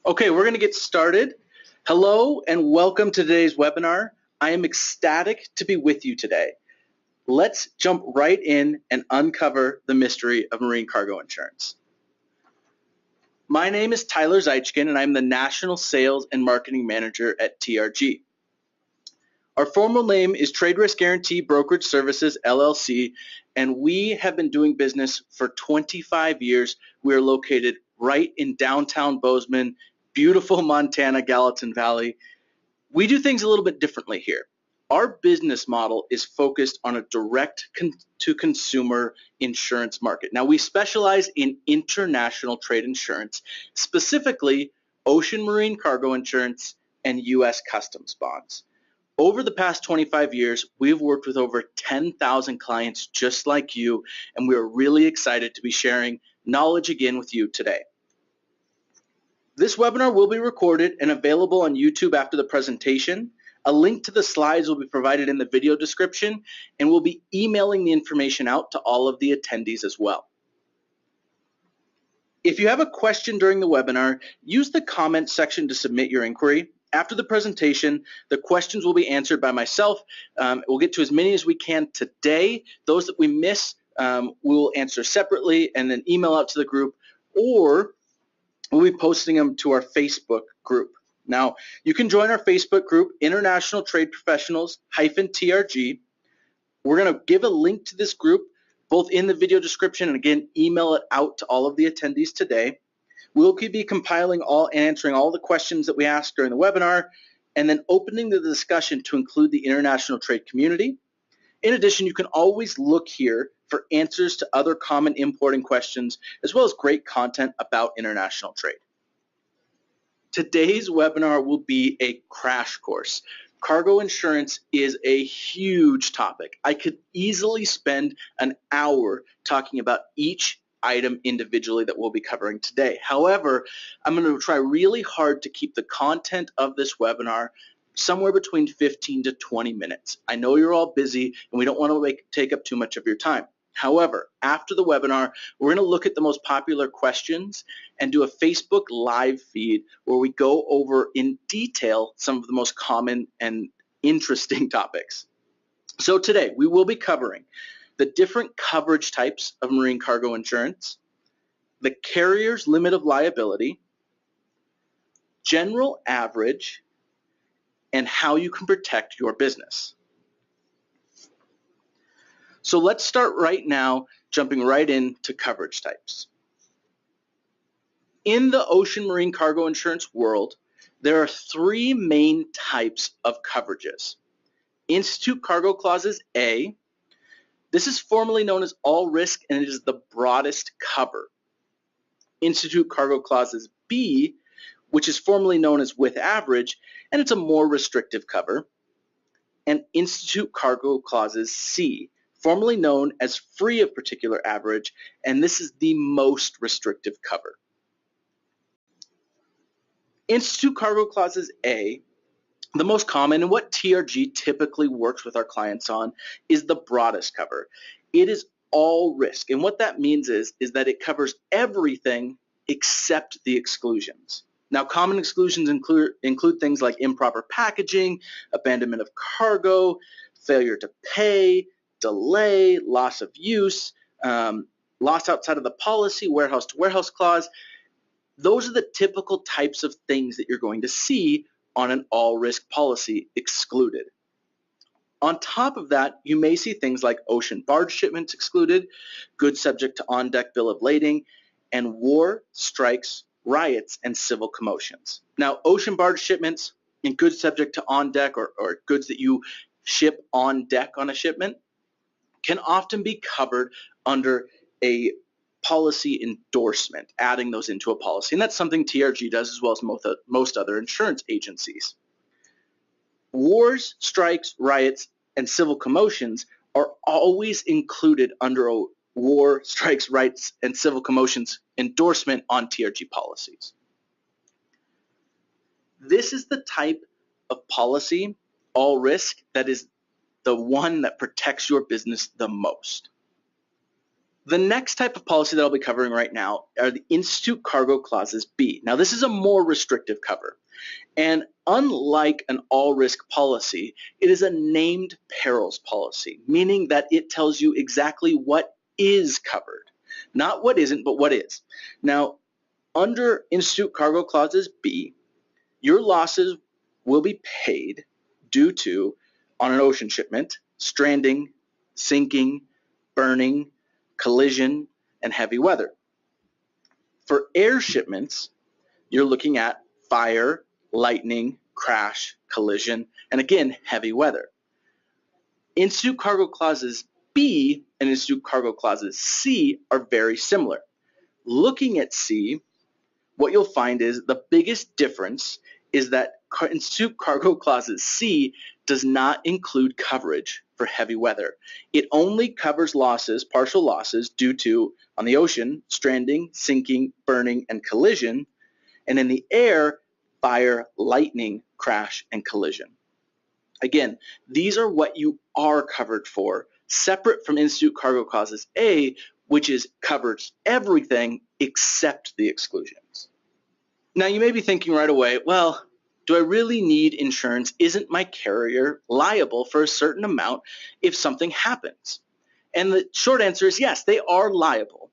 Okay, we're going to get started. Hello and welcome to today's webinar. I am ecstatic to be with you today. Let's jump right in and uncover the mystery of marine cargo insurance. My name is Tyler Zaichkin and I'm the National Sales and Marketing Manager at TRG. Our formal name is Trade Risk Guaranty Brokerage Services, LLC, and we have been doing business for 25 years. We are located right in downtown Bozeman, beautiful Montana, Gallatin Valley. We do things a little bit differently here. Our business model is focused on a direct-to-consumer insurance market. Now, we specialize in international trade insurance, specifically ocean marine cargo insurance and U.S. customs bonds. Over the past 25 years, we've worked with over 10,000 clients just like you, and we are really excited to be sharing knowledge again with you today. This webinar will be recorded and available on YouTube after the presentation. A link to the slides will be provided in the video description, and we'll be emailing the information out to all of the attendees as well. If you have a question during the webinar, use the comment section to submit your inquiry. After the presentation, the questions will be answered by myself. We'll get to as many as we can today. Those that we miss, we'll answer separately and then email out to the group, or we'll be posting them to our Facebook group. Now, you can join our Facebook group, International Trade Professionals-TRG. We're going to give a link to this group both in the video description and again, email it out to all of the attendees today. We'll be compiling and answering all the questions that we ask during the webinar, and then opening the discussion to include the international trade community. In addition, you can always look here for answers to other common importing questions, as well as great content about international trade. Today's webinar will be a crash course. Cargo insurance is a huge topic. I could easily spend an hour talking about each item individually that we'll be covering today. However, I'm going to try really hard to keep the content of this webinar somewhere between 15 to 20 minutes. I know you're all busy and we don't want to take up too much of your time. However, after the webinar, we're going to look at the most popular questions and do a Facebook live feed where we go over in detail some of the most common and interesting topics. So today we will be covering the different coverage types of marine cargo insurance, the carrier's limit of liability, general average, and how you can protect your business. So let's start right now, jumping right into coverage types. In the ocean marine cargo insurance world, there are three main types of coverages. Institute Cargo Clauses A. This is formally known as all risk and it is the broadest cover. Institute Cargo Clauses B, which is formally known as with average, and it's a more restrictive cover. And Institute Cargo Clauses C, formerly known as free of particular average, and this is the most restrictive cover. Institute Cargo Clauses A, the most common and what TRG typically works with our clients on, is the broadest cover. It is all risk, and what that means is that it covers everything except the exclusions. Now, common exclusions include things like improper packaging, abandonment of cargo, failure to pay, delay, loss of use, loss outside of the policy, warehouse to warehouse clause. Those are the typical types of things that you're going to see on an all risk policy excluded. On top of that, you may see things like ocean barge shipments excluded, goods subject to on-deck bill of lading, and war, strikes, riots, and civil commotions. Now, ocean barge shipments and goods subject to on-deck or goods that you ship on deck on a shipment can often be covered under a policy endorsement, adding those into a policy. And that's something TRG does as well as most other insurance agencies. Wars, strikes, riots, and civil commotions are always included under a war, strikes, riots, and civil commotions endorsement on TRG policies. This is the type of policy, all risk, that is the one that protects your business the most. The next type of policy that I'll be covering right now are the Institute Cargo Clauses B. Now, this is a more restrictive cover. And unlike an all-risk policy, it is a named perils policy, meaning that it tells you exactly what is covered. Not what isn't, but what is. Now, under Institute Cargo Clauses B, your losses will be paid due to, on an ocean shipment, stranding, sinking, burning, collision, and heavy weather. For air shipments, you're looking at fire, lightning, crash, collision, and again, heavy weather. Institute Cargo Clauses B and Institute Cargo Clauses C are very similar. Looking at C, what you'll find is the biggest difference is that Institute Cargo Clauses C does not include coverage for heavy weather. It only covers losses, partial losses, due to, on the ocean, stranding, sinking, burning, and collision, and in the air, fire, lightning, crash, and collision. Again, these are what you are covered for, separate from Institute Cargo Clauses A, which covers everything except the exclusions. Now, you may be thinking right away, well, do I really need insurance? Isn't my carrier liable for a certain amount if something happens? And the short answer is yes, they are liable.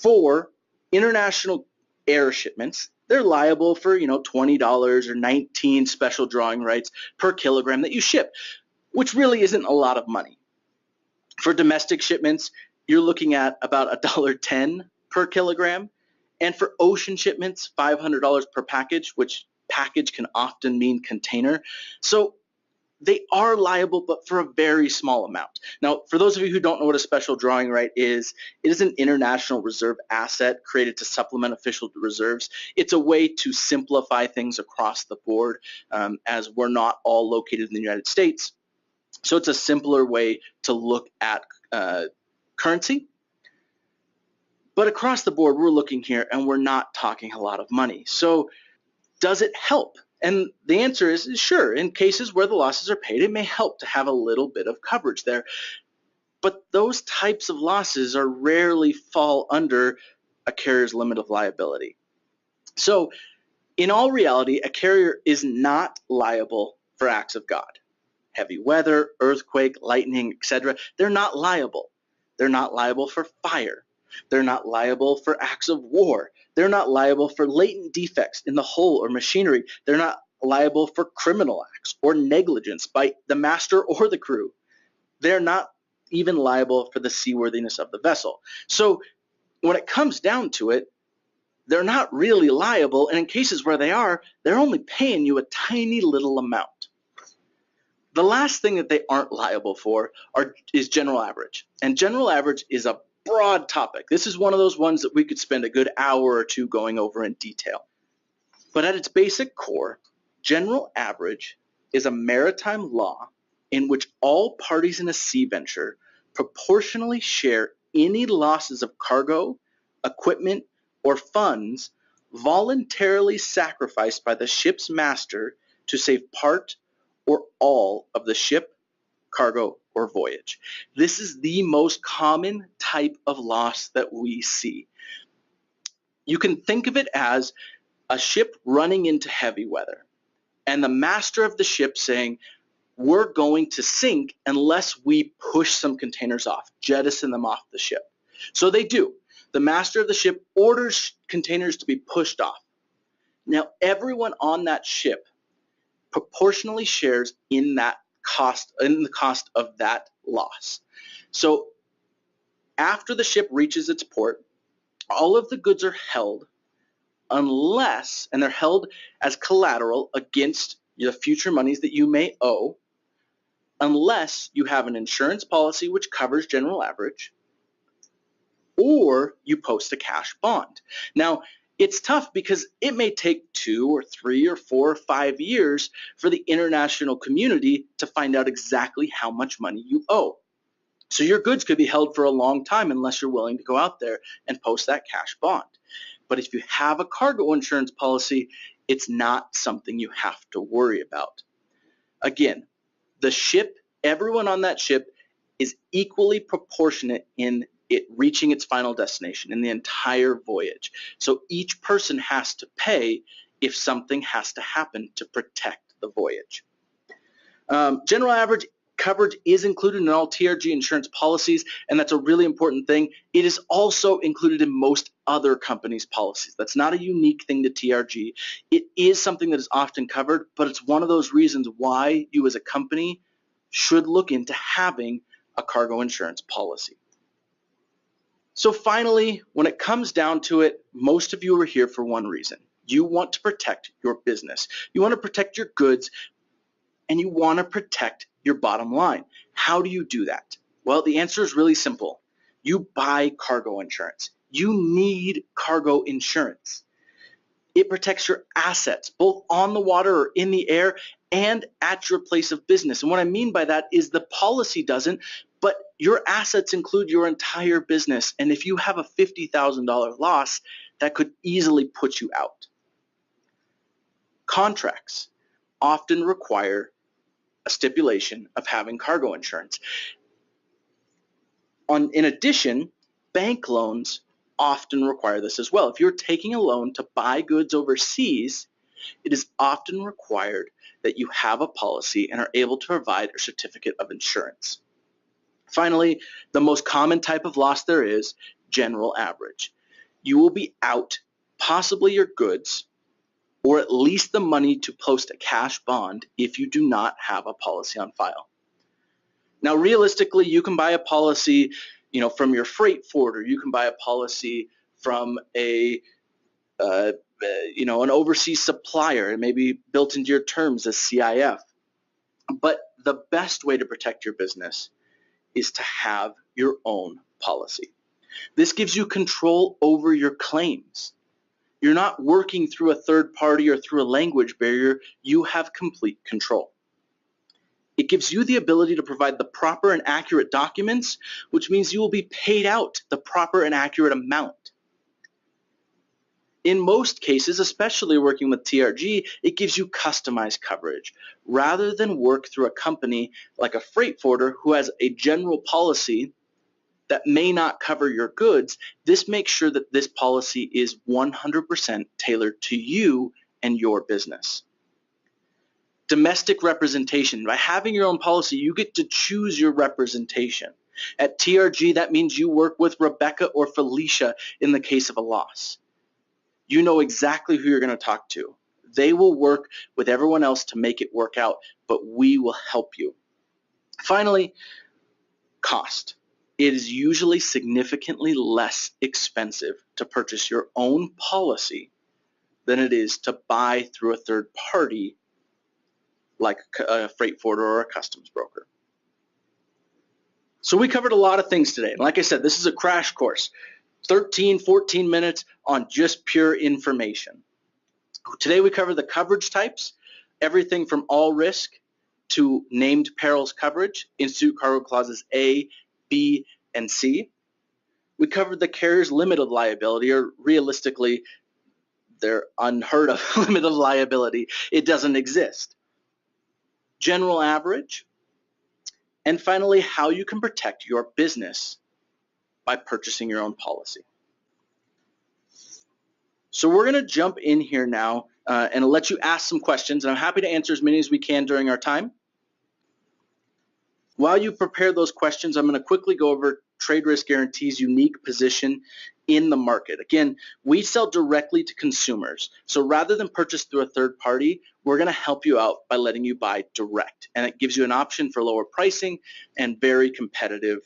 For international air shipments, they're liable for, $20 or 19 special drawing rights per kilogram that you ship, which really isn't a lot of money. For domestic shipments, you're looking at about $1.10 per kilogram. And for ocean shipments, $500 per package, which package can often mean container. So they are liable, but for a very small amount. Now, for those of you who don't know what a special drawing right is, it is an international reserve asset created to supplement official reserves. It's a way to simplify things across the board, as we're not all located in the United States. So it's a simpler way to look at currency. But across the board, we're looking here and we're not talking a lot of money. So does it help? And the answer is sure. In cases where the losses are paid, it may help to have a little bit of coverage there. But those types of losses are rarely fall under a carrier's limit of liability. So in all reality, a carrier is not liable for acts of God. Heavy weather, earthquake, lightning, etc. They're not liable. They're not liable for fire. They're not liable for acts of war. They're not liable for latent defects in the hull or machinery. They're not liable for criminal acts or negligence by the master or the crew. They're not even liable for the seaworthiness of the vessel. So when it comes down to it, they're not really liable, and in cases where they are, they're only paying you a tiny little amount. The last thing that they aren't liable for is general average. And general average is a broad topic. This is one of those ones that we could spend a good hour or two going over in detail. But at its basic core, general average is a maritime law in which all parties in a sea venture proportionally share any losses of cargo, equipment, or funds voluntarily sacrificed by the ship's master to save part or all of the ship, cargo, or voyage. This is the most common type of loss that we see. You can think of it as a ship running into heavy weather and the master of the ship saying, we're going to sink unless we push some containers off, jettison them off the ship. So they do. The master of the ship orders containers to be pushed off. Now, everyone on that ship proportionally shares in the cost of that loss. So after the ship reaches its port, all of the goods are held unless, and they're held as collateral against the future monies that you may owe, unless you have an insurance policy which covers general average, or you post a cash bond. Now, it's tough because it may take 2 or 3 or 4 or 5 years for the international community to find out exactly how much money you owe. So your goods could be held for a long time unless you're willing to go out there and post that cash bond. But if you have a cargo insurance policy, it's not something you have to worry about. Again, the ship, everyone on that ship is equally proportionate in it reaching its final destination in the entire voyage. So each person has to pay if something has to happen to protect the voyage. General average coverage is included in all TRG insurance policies, and that's a really important thing. It is also included in most other companies' policies. That's not a unique thing to TRG. It is something that is often covered, but it's one of those reasons why you as a company should look into having a cargo insurance policy. So finally, when it comes down to it, most of you are here for one reason. You want to protect your business. You want to protect your goods, and you want to protect your bottom line. How do you do that? Well, the answer is really simple. You buy cargo insurance. You need cargo insurance. It protects your assets, both on the water or in the air and at your place of business. And what I mean by that is the policy doesn't, but your assets include your entire business. And if you have a $50,000 loss, that could easily put you out. Contracts often require a stipulation of having cargo insurance. In addition, bank loans often require this as well. If you're taking a loan to buy goods overseas, it is often required that you have a policy and are able to provide a certificate of insurance. Finally, the most common type of loss there is general average. You will be out possibly your goods or at least the money to post a cash bond if you do not have a policy on file. Now, realistically, you can buy a policy, from your freight forwarder. You can buy a policy from an overseas supplier. It may be built into your terms as CIF. But the best way to protect your business is to have your own policy. This gives you control over your claims. You're not working through a third party or through a language barrier. You have complete control. It gives you the ability to provide the proper and accurate documents, which means you will be paid out the proper and accurate amount. In most cases, especially working with TRG, it gives you customized coverage. Rather than work through a company like a freight forwarder who has a general policy that may not cover your goods, this makes sure that this policy is 100% tailored to you and your business. Domestic representation. By having your own policy, you get to choose your representation. At TRG, that means you work with Rebecca or Felicia in the case of a loss. You know exactly who you're going to talk to. They will work with everyone else to make it work out, but we will help you. Finally, cost. It is usually significantly less expensive to purchase your own policy than it is to buy through a third party like a freight forwarder or a customs broker. So we covered a lot of things today. And like I said, this is a crash course, 13, 14 minutes on just pure information. Today we covered the coverage types, everything from all risk to named perils coverage, institute cargo clauses A, B, and C. We covered the carrier's limit of liability, or realistically, their unheard of limit of liability. It doesn't exist. General average, and finally, how you can protect your business by purchasing your own policy. So we're going to jump in here now and let you ask some questions, and I'm happy to answer as many as we can during our time. While you prepare those questions, I'm going to quickly go over Trade Risk Guaranty's unique position in the market. Again, we sell directly to consumers. So rather than purchase through a third party, we're going to help you out by letting you buy direct. And it gives you an option for lower pricing and very competitive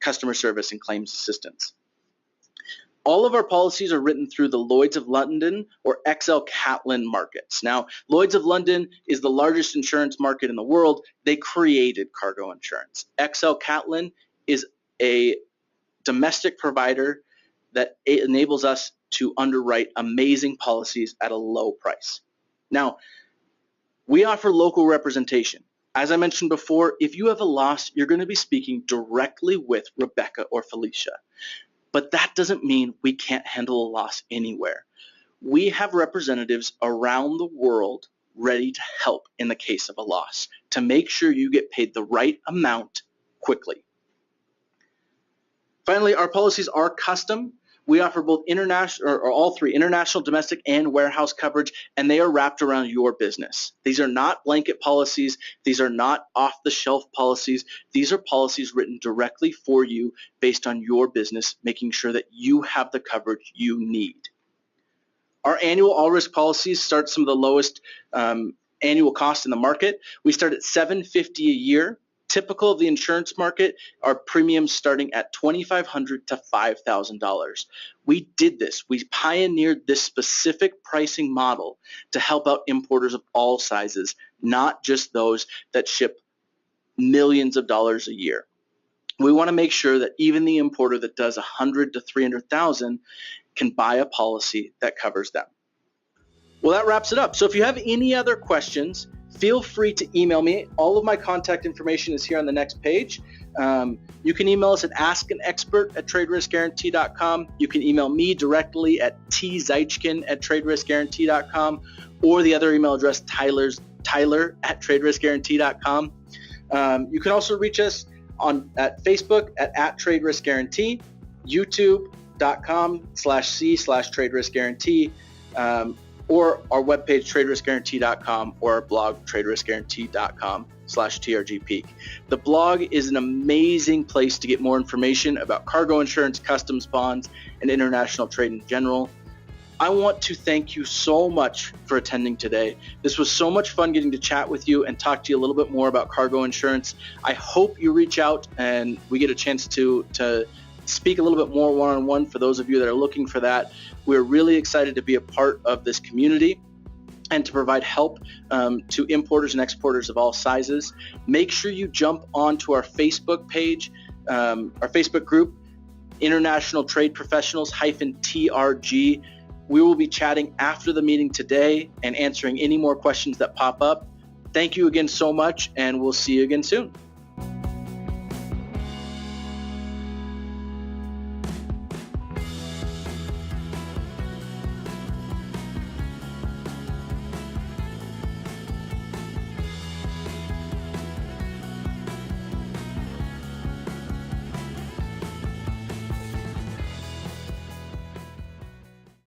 customer service and claims assistance. All of our policies are written through the Lloyd's of London or XL Catlin markets. Now, Lloyd's of London is the largest insurance market in the world. They created cargo insurance. XL Catlin is a domestic provider that enables us to underwrite amazing policies at a low price. Now, we offer local representation. As I mentioned before, if you have a loss, you're going to be speaking directly with Rebecca or Felicia. But that doesn't mean we can't handle a loss anywhere. We have representatives around the world ready to help in the case of a loss to make sure you get paid the right amount quickly. Finally, our policies are custom. We offer both international, or all three, international, domestic, and warehouse coverage, and they are wrapped around your business. These are not blanket policies. These are not off-the-shelf policies. These are policies written directly for you based on your business, making sure that you have the coverage you need. Our annual all-risk policies start some of the lowest annual costs in the market. We start at $750 a year. Typical of the insurance market, our premiums starting at $2,500 to $5,000. We did this. We pioneered this specific pricing model to help out importers of all sizes, not just those that ship millions of dollars a year. We want to make sure that even the importer that does 100 to 300,000 can buy a policy that covers them. Well, that wraps it up. So if you have any other questions, feel free to email me. All of my contact information is here on the next page. You can email us at askanexpert@traderiskguaranty.com. You can email me directly at tzaichkin@traderiskguaranty.com, or the other email address, tyler@traderiskguaranty.com. You can also reach us at Facebook at @traderiskguaranty, youtube.com/c/traderiskguaranty, or our webpage, traderiskguaranty.com, or our blog, traderiskguaranty.com/trgpeak. The blog is an amazing place to get more information about cargo insurance, customs bonds, and international trade in general. I want to thank you so much for attending today. This was so much fun getting to chat with you and talk to you a little bit more about cargo insurance. I hope you reach out and we get a chance to speak a little bit more one-on-one for those of you that are looking for that. We're really excited to be a part of this community and to provide help to importers and exporters of all sizes. Make sure you jump onto our Facebook page, our Facebook group, International Trade Professionals -TRG. We will be chatting after the meeting today and answering any more questions that pop up. Thank you again so much, and we'll see you again soon.